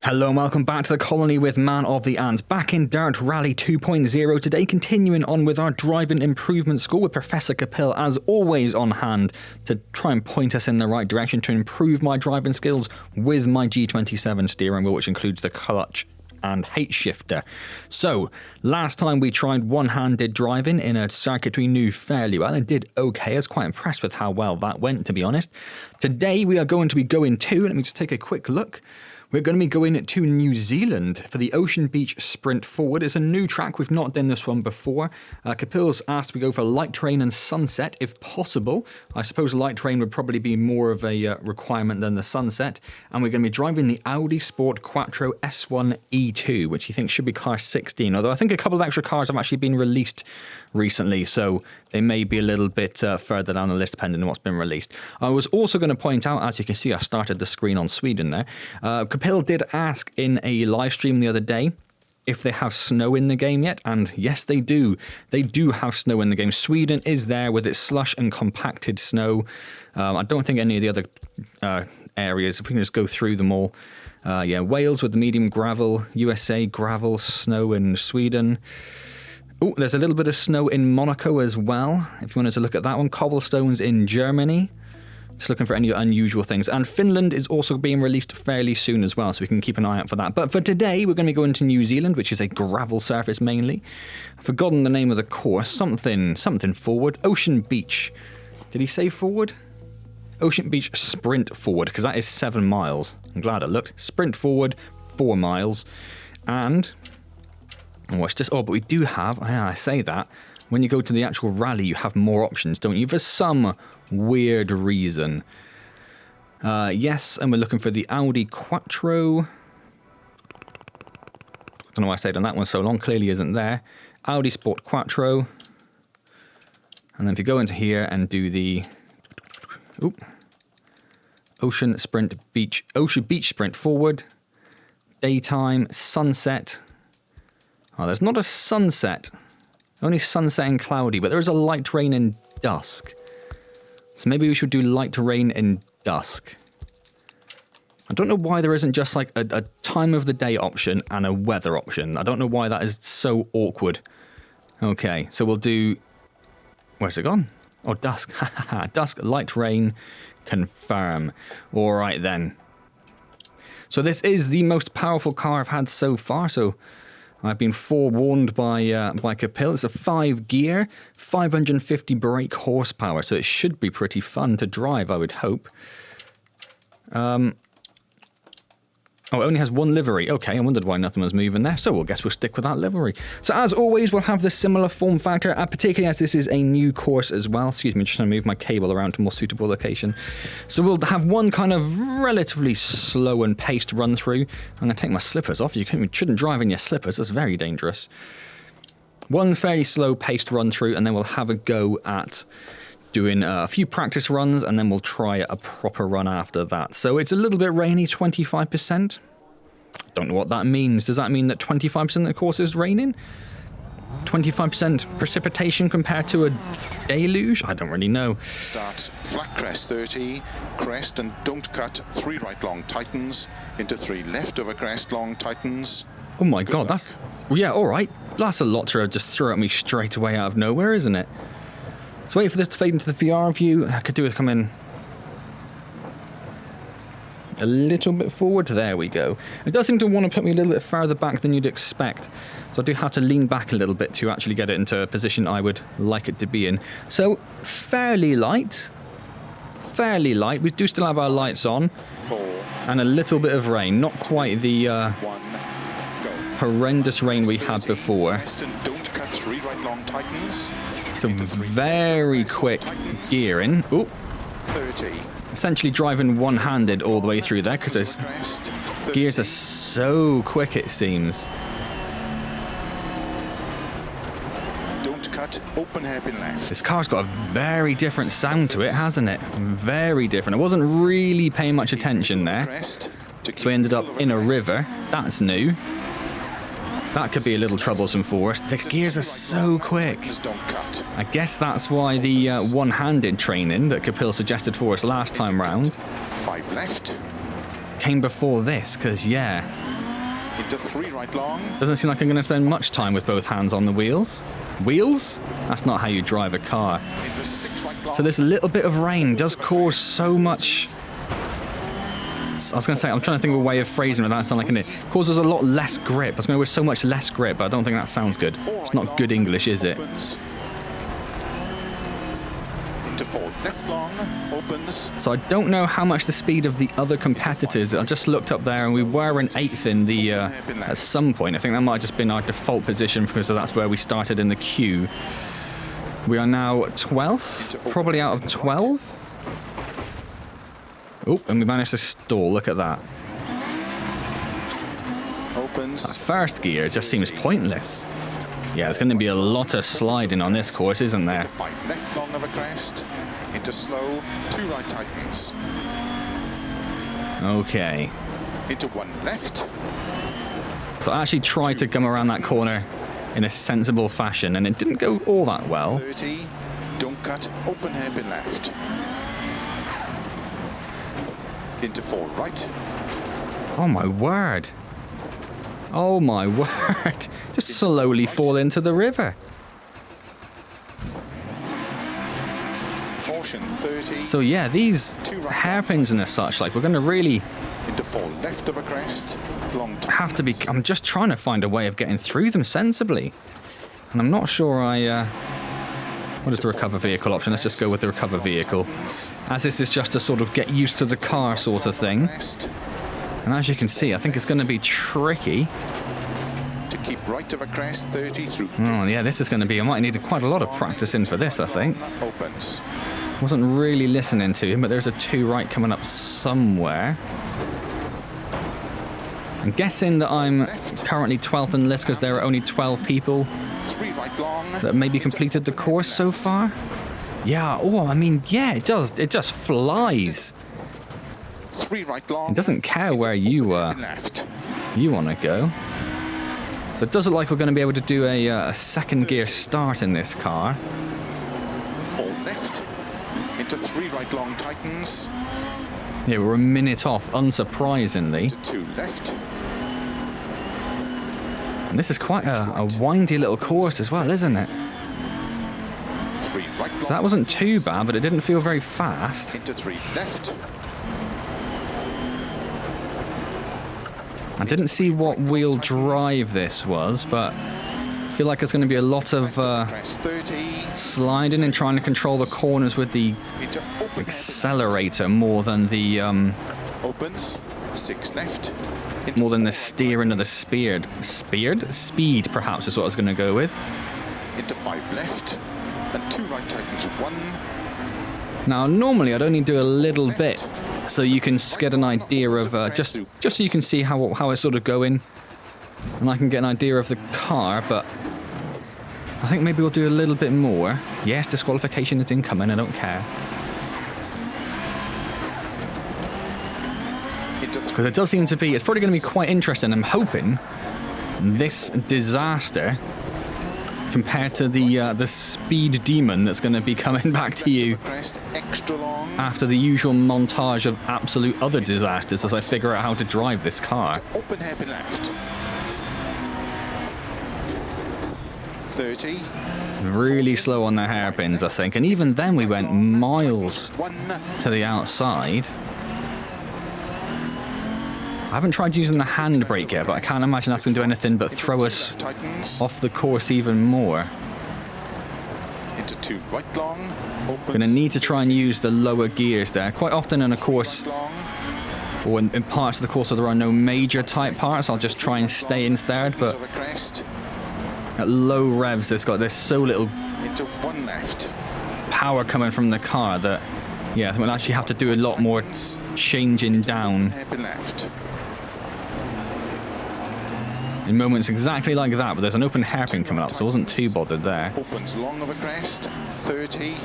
Hello and welcome back to the colony with Man of the Antz, back in Dirt Rally 2.0 today, continuing on with our driving improvement school with Professor Capil as always on hand to try and point us in the right direction to improve my driving skills with my G27 steering wheel, which includes the clutch and H shifter. So, last time we tried one-handed driving in a circuit we knew fairly well and did okay. I was quite impressed with how well that went, to be honest. Today we are going to be going to, let me just take a quick look. We're going to be going to New Zealand for the Ocean Beach Sprint Forward. It's a new track. We've not done this one before. Capil's asked we go for light terrain and sunset if possible. I suppose light terrain would probably be more of a requirement than the sunset. And we're going to be driving the Audi Quattra S1 E2, which he thinks should be car 16. Although I think a couple of extra cars have actually been released recently, so they may be a little bit further down the list depending on what's been released. I was also going to point out, as you can see, I started the screen on Sweden there. Capil did ask in a live stream the other day if they have snow in the game yet, and yes they do. They do have snow in the game. Sweden is there with its slush and compacted snow. I don't think any of the other areas, if we can just go through them all. Wales with the medium gravel, USA gravel, snow in Sweden. Oh, there's a little bit of snow in Monaco as well, if you wanted to look at that one. Cobblestones in Germany. Just looking for any unusual things. And Finland is also being released fairly soon as well, so we can keep an eye out for that. But for today, we're going to be going to New Zealand, which is a gravel surface mainly. I've forgotten the name of the course. Something forward. Ocean Beach. Did he say forward? Ocean Beach Sprint Forward, because that is 7 miles. I'm glad I looked. Sprint Forward, 4 miles. And... watch this. Oh, but we do have, I say that, when you go to the actual rally, you have more options, don't you? For some weird reason. Yes, and we're looking for the Audi Quattro. I don't know why I stayed on that one so long, clearly isn't there. Audi Quattro. And then if you go into here and do the Ocean Beach Sprint Forward, daytime, sunset. Oh, there's not a sunset. Only sunset and cloudy, but there is a light rain and dusk. So maybe we should do light rain and dusk. I don't know why there isn't just like a time of the day option and a weather option. I don't know why that is so awkward. Okay, so we'll do... where's it gone? Oh, dusk. Dusk, light rain, confirm. All right then. So this is the most powerful car I've had so far, so... I've been forewarned by Capil. It's a 5-gear, 550 brake horsepower, so it should be pretty fun to drive, I would hope. Oh, it only has one livery. Okay, I wondered why nothing was moving there, so I guess we'll stick with that livery. So as always, we'll have the similar form factor, particularly as this is a new course as well. Excuse me, just trying to move my cable around to a more suitable location. So we'll have one kind of relatively slow and paced run through. I'm going to take my slippers off. You shouldn't drive in your slippers, that's very dangerous. One fairly slow paced run through, and then we'll have a go at doing a few practice runs, and then we'll try a proper run after that. So it's a little bit rainy, 25%. Don't know what that means. Does that mean that 25% of the course is raining? 25% precipitation compared to a deluge? I don't really know. Start flat crest 30, crest and don't cut, 3 right long tightens, into 3 left over crest long tightens. Oh my god, that's... well, yeah, alright. That's a lot to just throw at me straight away out of nowhere, isn't it? Let's wait for this to fade into the VR view. I could do is come in a little bit forward. There we go. It does seem to want to put me a little bit further back than you'd expect. So I do have to lean back a little bit to actually get it into a position I would like it to be in. So fairly light. Fairly light. We do still have our lights on. 4. And a little bit of rain. Not quite the horrendous rain we had before. Don't cut, 3 right long tightens. So very quick gearing. Ooh. 30. Essentially driving one-handed all the way through there because those gears are so quick, it seems. Don't cut, open hairpin left. This car's got a very different sound to it, hasn't it? Very different. I wasn't really paying much attention there. So we ended up in a river. That's new. That could be a little troublesome for us. The gears are so quick. I guess that's why the one-handed training that Capil suggested for us last time round 5 left came before this, because, yeah, into 3 right long. Doesn't seem like I'm going to spend much time with both hands on the wheels. Wheels? That's not how you drive a car. Into 6 right long. So this little bit of rain does cause so much... I was going to say, I'm trying to think of a way of phrasing it without sounding like it. Causes a lot less grip. I was going to go with so much less grip, but I don't think that sounds good. It's not good English, is it? Opens. Into 4 left long, opens. So I don't know how much the speed of the other competitors. I just looked up there and we were in 8th in the, at some point. I think that might have just been our default position because that's where we started in the queue. We are now 12th, probably out of 12. Oh, and we managed to stall, look at that. Opens. That first gear just seems pointless. Yeah, there's going to be a lot of sliding on this course, isn't there? Into 5 left long of a crest. Into slow, 2 right tightens. Okay. Into 1 left. So I actually tried to come around that corner in a sensible fashion, and it didn't go all that well. 30, don't cut, open hairpin left. Into 4 right. Oh my word. Oh my word. Just slowly fall into the river. Caution 30. So yeah, these hairpins and as such, like we're going to really Into 4 left of a crest. Long have to be... I'm just trying to find a way of getting through them sensibly. And I'm not sure what is the recover vehicle option? Let's just go with the recover vehicle. As this is just to sort of get used to the car sort of thing. And as you can see, I think it's going to be tricky. To keep right of a crest, 30 through. Oh yeah, this is going to be... I might need quite a lot of practice in for this, I think. Opens. Wasn't really listening to him, but there's a 2 right coming up somewhere. I'm guessing that I'm currently 12th in the list because there are only 12 people 3 right long. that maybe completed the course so far. Yeah, oh, I mean, yeah, it does. It just flies. 3 right long. It doesn't care where you left. you want to go. So it does look like we're going to be able to do a second gear start in this car. 4 left. Into 3 right long tightens. Yeah, we're a minute off, unsurprisingly. Into 2 left. And this is quite a windy little course as well, isn't it? 3 right long. So that wasn't too bad, but it didn't feel very fast. Into 3 left. I didn't see what wheel drive this was, but I feel like there's going to be a lot of Crest 30. sliding and trying to control the corners with the Into open accelerator more than the opens. 6 left. more than the steering of the speed. Speed, perhaps, is what I was going to go with. Into 5 left. And 2 right tightens 1. Now, normally I'd only do a little bit, so you can get an idea of just so you can see how it's sort of going, and I can get an idea of the car. But I think maybe we'll do a little bit more. Yes, disqualification is incoming. I don't care. Because it does seem to be, it's probably going to be quite interesting. I'm hoping this disaster compared to the speed demon that's going to be coming back to you after the usual montage of absolute other disasters as I figure out how to drive this car. Open hairpin left. 30. Really slow on the hairpins, I think. And even then we went miles 1. to the outside. I haven't tried using the handbrake yet, but I can't imagine that's going to do anything but throw us off the course even more. Into 2 right long. Going to need to try and use the lower gears there. Quite often in a course, or in parts of the course where there are no major tight parts, I'll just try and stay in third, but at low revs there's so little into 1 left. power coming from the car that, yeah, we'll actually have to do a lot more changing down Hairpin left. in moments exactly like that, but there's an open hairpin coming up, so I wasn't too bothered there. Opens long of a crest. 30.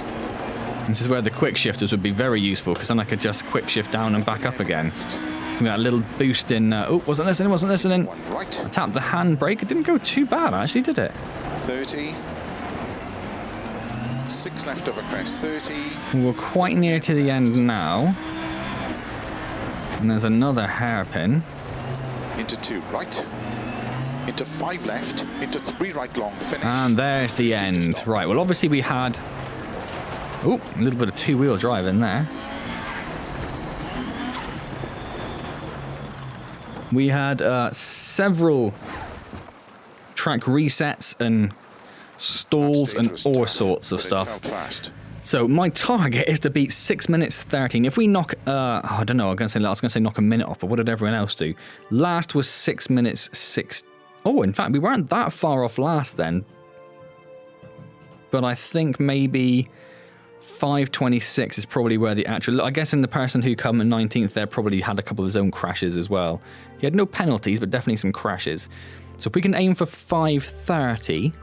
This is where the quick shifters would be very useful, because then I could just quick shift down and back up again. Give me that little boost in... oh, wasn't listening. 1 right. I tapped the handbrake. It didn't go too bad, actually, did it? 30. 6 left of a crest. 30. We're quite near to the end now. And there's another hairpin. Into 2 right. into 5 left, into 3 right long, finish. And there's the end. Right, well obviously we had... Oh, a little bit of two-wheel drive in there. We had several track resets and stalls and all sorts of stuff. So my target is to beat 6 minutes 13. If we knock, I don't know, I was going to say knock a minute off, but what did everyone else do? Last was 6 minutes 6. Oh, in fact, we weren't that far off last then. But I think maybe 5:26 is probably where the actual... I guess in the person who come in 19th there probably had a couple of his own crashes as well. He had no penalties, but definitely some crashes. So if we can aim for 5:30...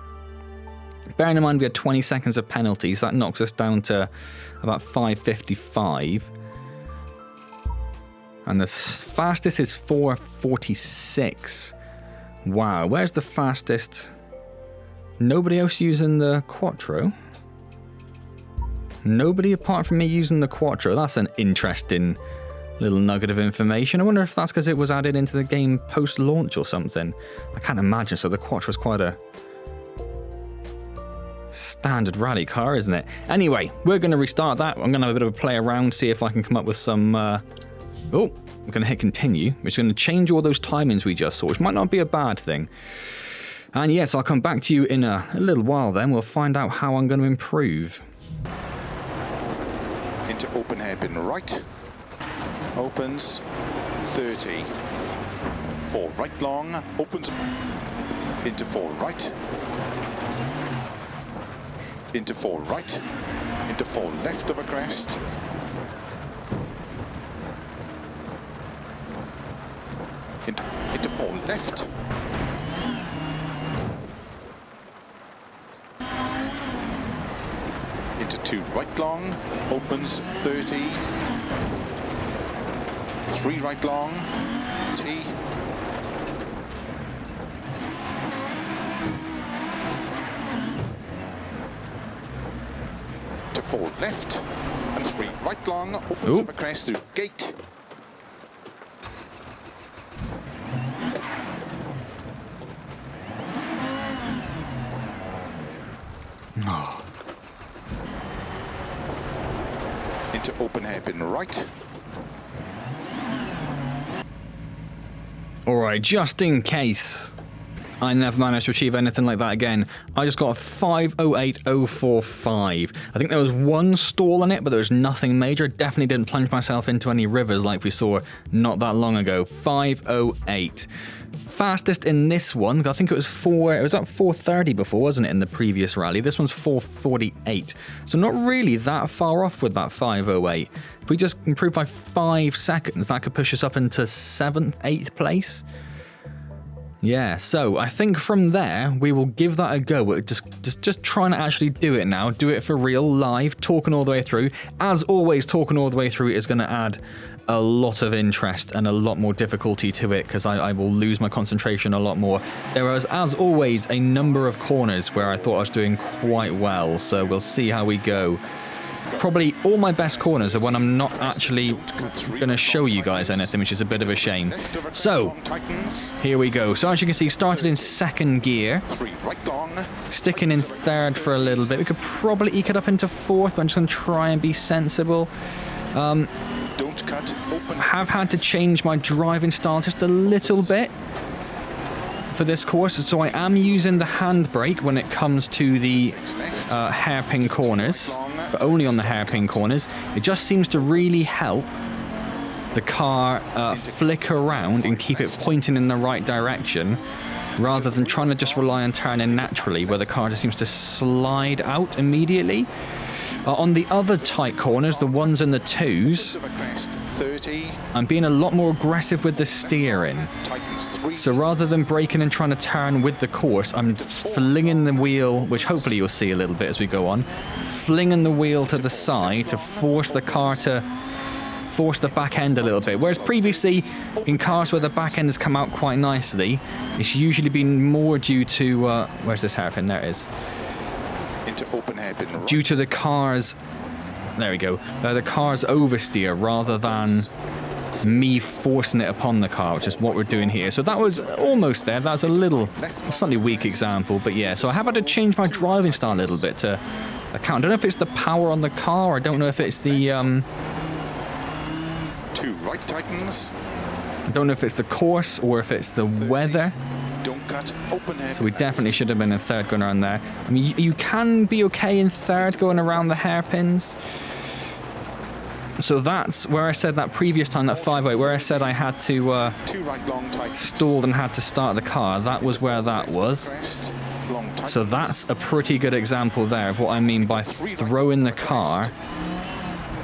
Bearing in mind we had 20 seconds of penalties, that knocks us down to about 5:55. And the fastest is 4:46. Wow, where's the fastest? Nobody else using the Quattro? Nobody apart from me using the Quattro. That's an interesting little nugget of information. I wonder if that's because it was added into the game post-launch or something. I can't imagine, so the Quattro's quite a standard rally car, isn't it? Anyway, we're going to restart that. I'm going to have a bit of a play around, see if I can come up with some... Oh, I'm going to hit continue, which is going to change all those timings we just saw, which might not be a bad thing. And yes, I'll come back to you in a little while then. We'll find out how I'm going to improve. Into open hairpin right. Opens 30. 4 right long. Opens into 4 right. Into 4 right. Into 4 left of a crest. Into 4 left. Into 2 right long, opens 30. 3 right long, T. To 4 left, and 3 right long, opens up a crest through gate. Oh. Into open hairpin right. Alright, just in case I never managed to achieve anything like that again, I just got a 5:08.045. I think there was one stall in it, but there was nothing major. Definitely didn't plunge myself into any rivers like we saw not that long ago. 5:08. Fastest in this one, I think it was at 4:30 before, wasn't it, in the previous rally? This one's 4:48. So not really that far off with that 5:08. If we just improve by 5 seconds, that could push us up into 7th, 8th place. Yeah, so I think from there, we will give that a go. We're just trying to actually do it now. Do it for real, live, talking all the way through. As always, talking all the way through is going to add a lot of interest and a lot more difficulty to it, because I will lose my concentration a lot more. There was, as always, a number of corners where I thought I was doing quite well, so we'll see how we go. Probably all my best corners are when I'm not actually going to show you guys anything, which is a bit of a shame. So, here we go. So as you can see, started in 2nd gear, sticking in 3rd for a little bit. We could probably eke it up into 4th, but I'm just going to try and be sensible. Have had to change my driving style just a little bit for this course, so I am using the handbrake when it comes to the hairpin corners, but only on the hairpin corners. It just seems to really help the car flick around and keep it pointing in the right direction, rather than trying to just rely on turning naturally, where the car just seems to slide out immediately. On the other tight corners, the 1s and the 2s, I'm being a lot more aggressive with the steering. So rather than braking and trying to turn with the course, I'm flinging the wheel, which hopefully you'll see a little bit as we go on, flinging the wheel to the side to force the car to force the back end a little bit. Whereas previously, in cars where the back end has come out quite nicely, it's usually been more due to... where's this hairpin? There it is. Due to the car's... There we go. The car's oversteer rather than me forcing it upon the car, which is what we're doing here. So that was almost there. That's a slightly weak example, but yeah. So I have had to change my driving style a little bit to account. I don't know if it's the power on the car, or I don't know if it's the... 2 right tightens. I don't know if it's the course or if it's the weather. Don't cut, open hairpin. So we definitely should have been in third going around there. I mean, you can be okay in third going around the hairpins. So that's where I said that previous time, that 5-8, where I said I had to 2 right long tightens. stalled and had to start the car. That was where that was. Crest, long tightens. So that's a pretty good example there of what I mean by throwing the car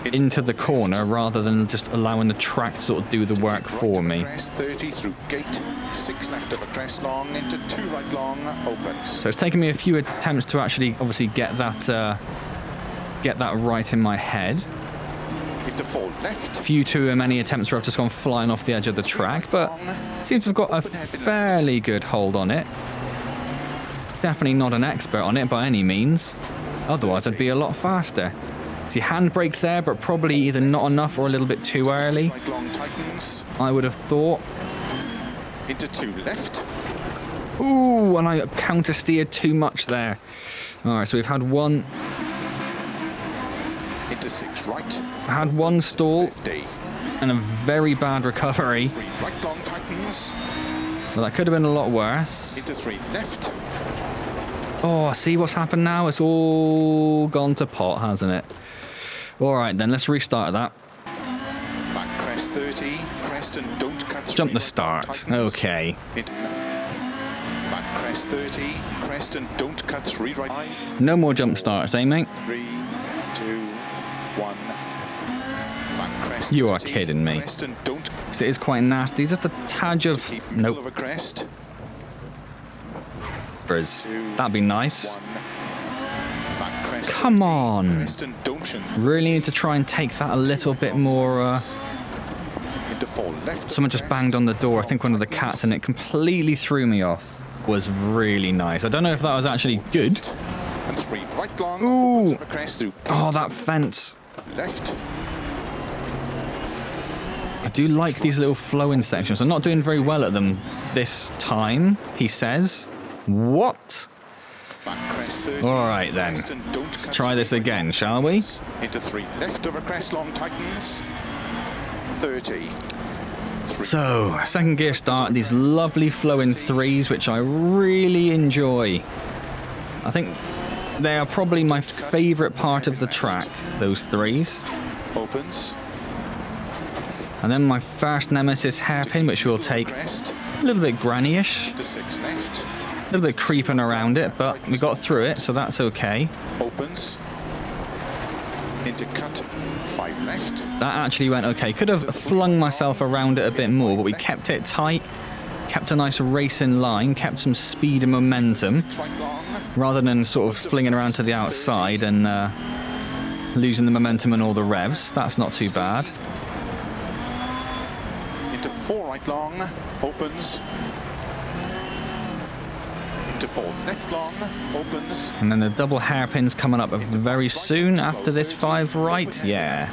into the corner rather than just allowing the track to sort of do the work for me. Crest, 30 through gate, 6 left of a crest long, into 2 right long, opens. So it's taken me a few attempts to actually obviously get that right in my head. Into 4 left. Few too many attempts where I've just gone flying off the edge of the track, but seems to have got a fairly good hold on it. Definitely not an expert on it by any means. Otherwise I'd be a lot faster. See, handbrake there, but probably either not enough or a little bit too early. Right long tightens. I would have thought. Into 2 left. Ooh, and I counter steered too much there. All right, so we've had one. Into 6 right. I had one stall 50. and a very bad recovery. 3 right long tightens. Well, that could have been a lot worse. Into 3 left. Oh, see what's happened now? It's all gone to pot, hasn't it? All right, then let's restart that. Back crest 30. Crest and don't cut. Jump the right start. long tightens. Okay. Back crest 30. Crest and don't cut 3 right. No more jump starts, eh, mate? 3, 2, 1. Back crest You are 30, kidding me. Crest and don't So it is quite nasty. Just a tad of... keep middle Nope. of a crest. That'd be nice. 1. Back crest Come 30, on. Crest and don't. Really need to try and take that a little bit more... Into 4 left. Someone just banged on the door, I think one of the cats, and it completely threw me off. Was really nice. I don't know if that was actually good. And 3 right long. Ooh. Opens up a crest through Oh, that fence. left. I do like these little flowing sections. I'm not doing very well at them this time, he says. What? Back crest 30. All right, then. Crest and don't Let's cut try this 3 again, shall we? Into 3 left over crest long tightens. 30. 3 So, second gear start, these lovely flowing threes, which I really enjoy. I think they are probably my favourite part of the track, those threes. opens. And then my first nemesis hairpin, which will take Crest. a little bit granny-ish, To 6 left. a little bit creeping around it, but we got through it, so that's okay. Opens. Into cut. 5 left. That actually went okay. Could have flung myself around it a bit more, but we kept it tight, kept a nice racing line, kept some speed and momentum, 6 right long. rather than sort of flinging around to the outside and losing the momentum and all the revs. That's not too bad. Into 4 right long. Opens. Into 4 left long. Opens. And then the double hairpins coming up very soon after this 5 right. Yeah.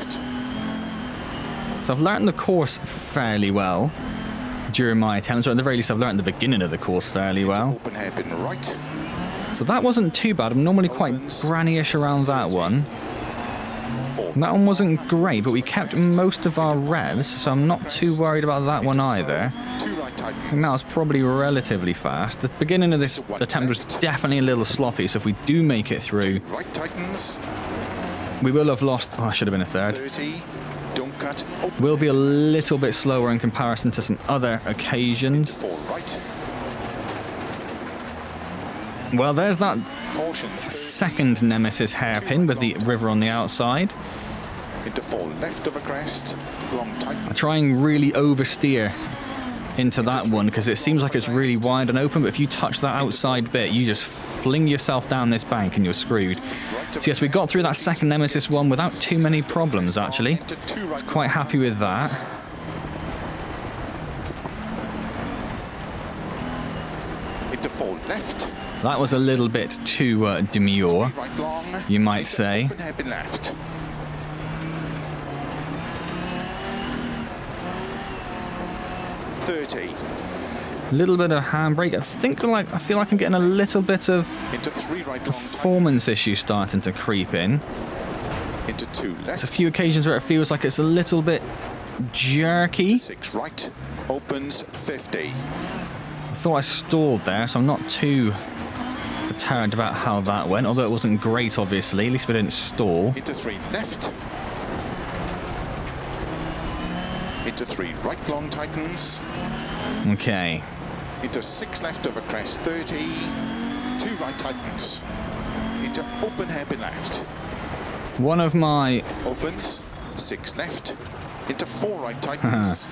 So I've learnt the course fairly well during my attempts, or at the very least I've learnt the beginning of the course fairly well. Open hairpin right. So that wasn't too bad. I'm normally quite granny-ish around that one. 4. And that one wasn't great, but we kept most of our revs, so I'm not too worried about that one either. 2 right tightens. I think that was probably relatively fast. The beginning of this attempt was definitely a little sloppy, so if we do make it through, Right tightens. we will have lost... Oh, I should have been a third. 30. Don't cut. Open. We'll be a little bit slower in comparison to some other occasions. 4 right. Well, there's that Caution. second nemesis hairpin with the river on the outside. Into 4 left of a crest. Long tightens. I try and really oversteer into that one because it seems like it's really wide and open, but if you touch that outside bit, you just fling yourself down this bank and you're screwed. So yes, we got through that second nemesis one without too many problems, actually. Into 2 right. Quite happy with that. Into 4 left. That was a little bit too demure, Right long. you might Into say. Open hairpin left. 30. Little bit of handbrake. I feel like I'm getting a little bit of Into 3 right long performance tightens. issues starting to creep in. Into 2 There's left. a few occasions where it feels like it's a little bit jerky. 6 right. Opens 50. I thought I stalled there, so I'm not too perturbed about how that went, although it wasn't great, obviously. At least we didn't stall. Into 3 left. Into 3 right long tightens. Okay. Into 6 left over crest 30. 2 right tightens. Into open hairpin left. One of my... Opens. 6 left. Into 4 right tightens.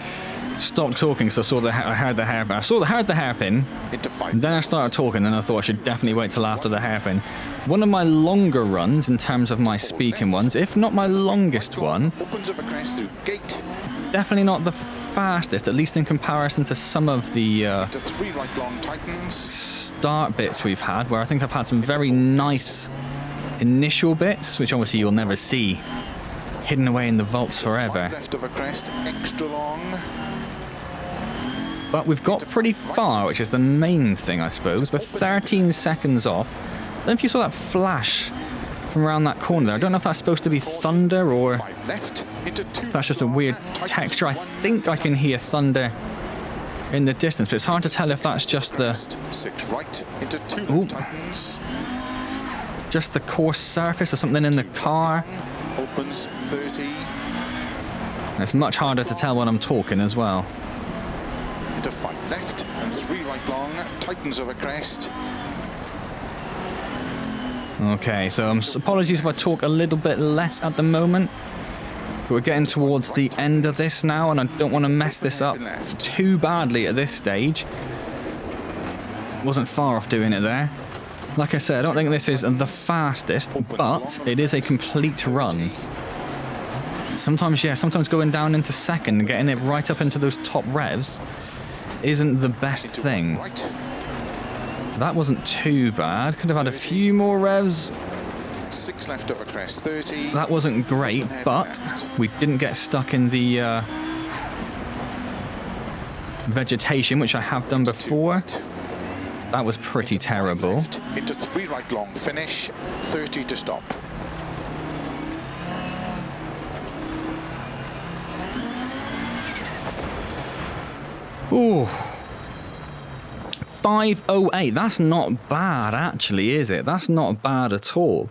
Stopped talking because I heard the hairpin. Heard the hairpin. Into 5 And then I left. started talking, and I thought I should definitely wait till after the hairpin. One of my longer runs in terms of my speaking ones, if not my longest one, Opens over crest through gate. definitely not the fastest, at least in comparison to some of the Into 3 right long tightens. start bits we've had, where I think I've had some very nice initial bits, which obviously you'll never see, hidden away in the vaults 5 forever. left over crest, extra long. But we've got pretty far, which is the main thing, I suppose. We're 13 seconds off. I don't know if you saw that flash from around that corner there. I don't know if that's supposed to be thunder or 5 left. Into 2 if that's just a long, weird tightens texture. I 1 think I can hear thunder in the distance, but it's hard to tell if that's just the 6 right. Into 2 Ooh. left tightens. course surface or something in the car. Opens 30. And it's much harder to tell when I'm talking as well. Into 5 left and 3 right long. Tightens over crest. Okay, so apologies if I talk a little bit less at the moment. But we're getting towards the end of this now, and I don't want to mess this up too badly at this stage. Wasn't far off doing it there. Like I said, I don't think this is the fastest, but it is a complete run. Sometimes going down into second and getting it right up into those top revs isn't the best Into thing. right. That wasn't too bad. Could have had a few more revs. 6 left over crest 30. That wasn't great, but we didn't get stuck in the vegetation, which I have done before. That was pretty terrible. Left. Into 3 right long finish. 30 to stop. Ooh. 5:08. That's not bad, actually, is it? That's not bad at all.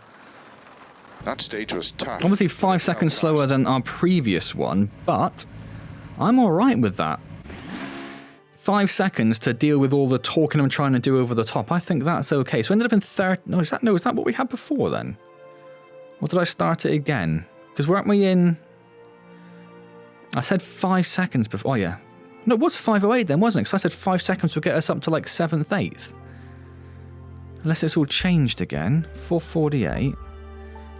That stage was tough. Obviously 5 seconds slower than our previous one, but I'm all right with that. 5 seconds to deal with all the talking I'm trying to do over the top. I think that's okay. So we ended up in third. No, is that what we had before then? Or did I start it again? Because weren't we in... I said 5 seconds before. Oh, yeah. No, it was 5:08 then, wasn't it? Because I said 5 seconds would get us up to like 7th, 8th. Unless it's all changed again. 4:48.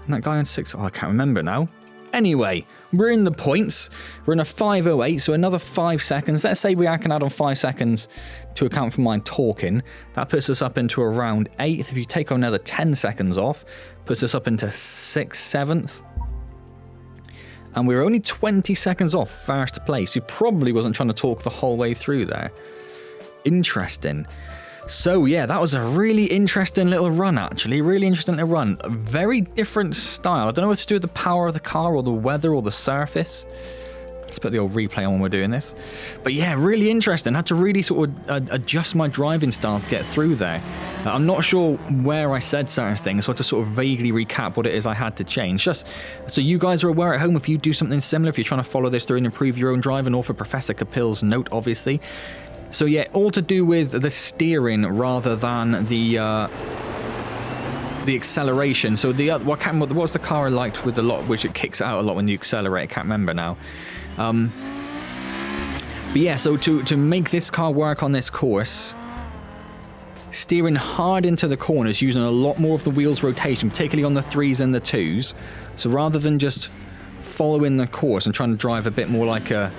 And that guy on 6... Oh, I can't remember now. Anyway, we're in the points. We're in a 5:08, so another 5 seconds. Let's say we can add on 5 seconds to account for my talking. That puts us up into around 8th. If you take another 10 seconds off, puts us up into 6th, 7th. And we're only 20 seconds off first place. He probably wasn't trying to talk the whole way through there. Interesting. So yeah, that was a really interesting little run, actually. Really interesting little run. A very different style. I don't know what to do with the power of the car or the weather or the surface. Let's put the old replay on when we're doing this. But yeah, really interesting. I had to really sort of adjust my driving style to get through there. I'm not sure where I said certain things, so I had to sort of vaguely recap what it is I had to change. Just so you guys are aware at home, if you do something similar, if you're trying to follow this through and improve your own driving, or for Professor Capil's note, obviously. So yeah, all to do with the steering rather than the acceleration. So what's the car I liked with the lot, which it kicks out a lot when you accelerate? I can't remember now. But yeah, so to make this car work on this course, steering hard into the corners, using a lot more of the wheels rotation, particularly on the 3s and the 2s. So rather than just following the course and trying to drive a bit more like a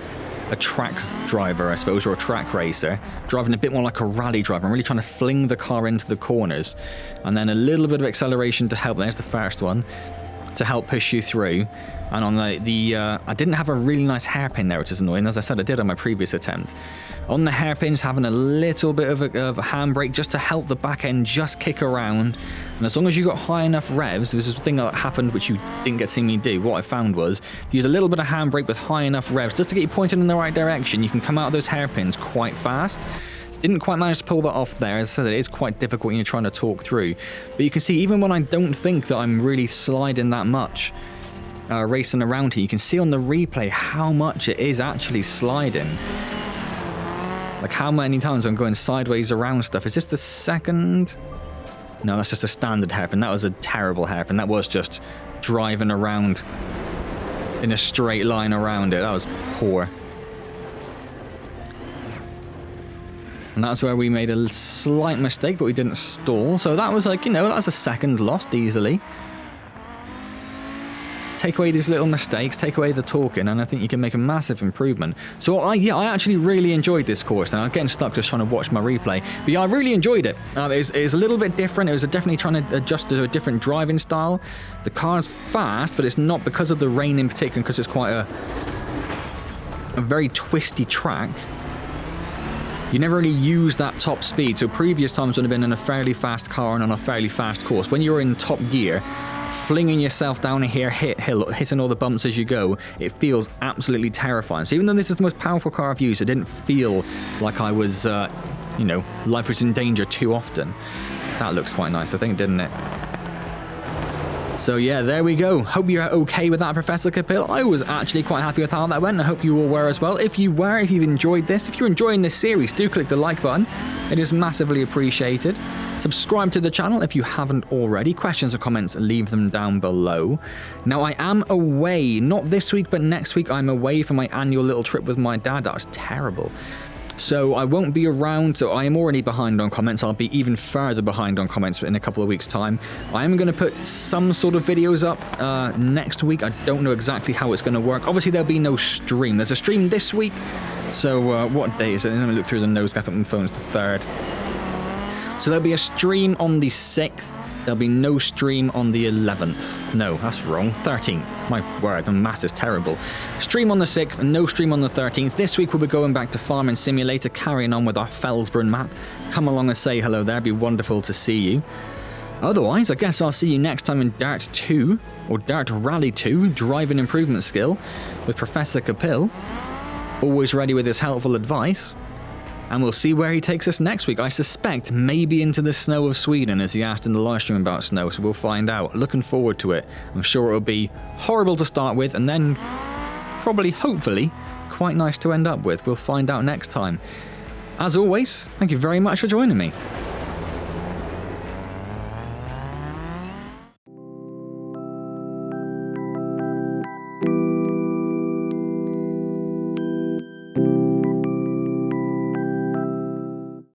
track driver, I suppose, or a track racer, driving a bit more like a rally driver. I'm really trying to fling the car into the corners, and then a little bit of acceleration to help. There's the first one, to help push you through. And on I didn't have a really nice hairpin there, which is annoying. As I said, I did on my previous attempt. On the hairpins, having a little bit of a handbrake just to help the back end just kick around. And as long as you got high enough revs, this is the thing that happened which you didn't get to see me do. What I found was, use a little bit of handbrake with high enough revs just to get you pointed in the right direction. You can come out of those hairpins quite fast. Didn't quite manage to pull that off there. As I said, it is quite difficult when you're trying to talk through. But you can see, even when I don't think that I'm really sliding that much, racing around here, you can see on the replay how much it is actually sliding. Like how many times I'm going sideways around stuff. Is this the second? No, that's just a standard hairpin. That was a terrible hairpin. That was just driving around in a straight line around it. That was poor. And that's where we made a slight mistake, but we didn't stall. So that was like, you know, that's a second lost easily. Take away these little mistakes, take away the talking, and I think you can make a massive improvement. So I actually really enjoyed this course. Now I'm getting stuck just trying to watch my replay, but yeah, I really enjoyed it. It was a little bit different. It was definitely trying to adjust to a different driving style. The car's fast, but it's not because of the rain in particular, because it's quite a very twisty track. You never really use that top speed. So previous times would have been in a fairly fast car and on a fairly fast course. When you're in top gear, flinging yourself down here, hitting all the bumps as you go, it feels absolutely terrifying. So even though this is the most powerful car I've used, it didn't feel like I was, you know, life was in danger too often. That looked quite nice, I think, didn't it? So yeah, there we go. Hope you're okay with that, Professor Kapil. I was actually quite happy with how that went. I hope you all were as well. If you've enjoyed this, if you're enjoying this series, do click the like button. It is massively appreciated. Subscribe to the channel if you haven't already. Questions or comments, leave them down below. Now, I am away, not this week, but next week I'm away for my annual little trip with my dad. That was terrible. So I won't be around, so I am already behind on comments. I'll be even further behind on comments in a couple of weeks' time. I am going to put some sort of videos up next week. I don't know exactly how it's going to work. Obviously, there'll be no stream. There's a stream this week. So what day is it? Let me look through the nose gap at my phone. It's the 3rd. So there'll be a stream on the 6th. There'll be no stream on the 11th. No, that's wrong. 13th. My word, the math is terrible. Stream on the 6th and no stream on the 13th. This week we'll be going back to Farming Simulator, carrying on with our Felsbrunn map. Come along and say hello there. It'd be wonderful to see you. Otherwise, I guess I'll see you next time in Dirt 2, or Dirt Rally 2, Driving Improvement Skill, with Professor Kapil. Always ready with his helpful advice. And we'll see where he takes us next week. I suspect maybe into the snow of Sweden, as he asked in the live stream about snow, so we'll find out. Looking forward to it. I'm sure it'll be horrible to start with, and then probably, hopefully, quite nice to end up with. We'll find out next time. As always, thank you very much for joining me.